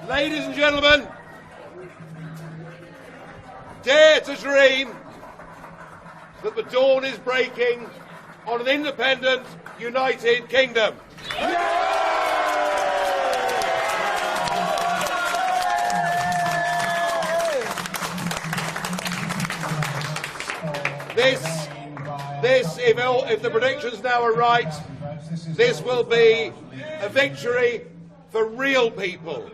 Ladies and gentlemen, dare to dream that the dawn is breaking on an independent, united kingdom. If the predictions now are right, this will be a victory for real people,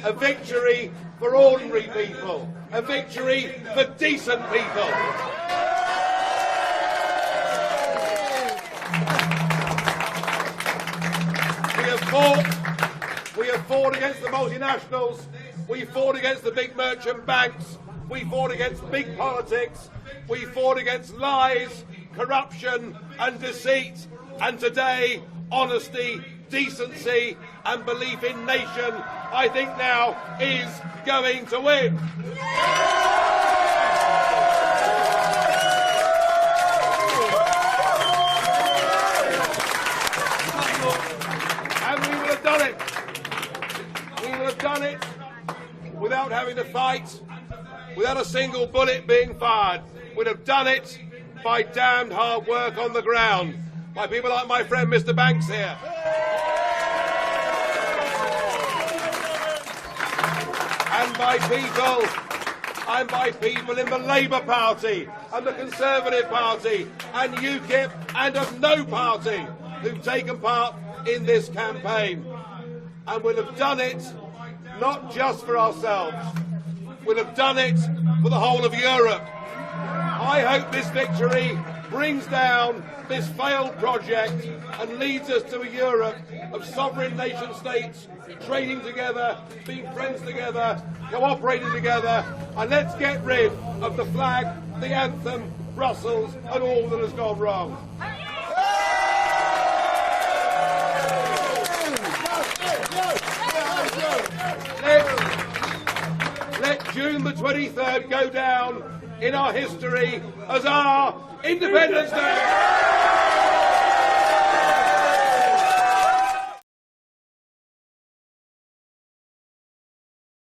a victory for ordinary people, a victory for decent people. We have fought against the multinationals, we fought against the big merchant banks, we fought against big politics, we fought against lies, corruption and deceit, and today honesty, decency and belief in nation, I think now is going to win. And we will have done it. We will have done it without having to fight, without a single bullet being fired. We'd have done it by damned hard work on the ground, by people like my friend Mr. Banks here. And by people in the Labour Party and the Conservative Party and UKIP and of no party who've taken part in this campaign. And we'll have done it not just for ourselves, we'll have done it for the whole of Europe. I hope this victory brings down this failed project and leads us to a Europe of sovereign nation states trading together, being friends together, cooperating together, and let's get rid of the flag, the anthem, Brussels and all that has gone wrong. Let June the 23rd go down in our history as our Independence Day.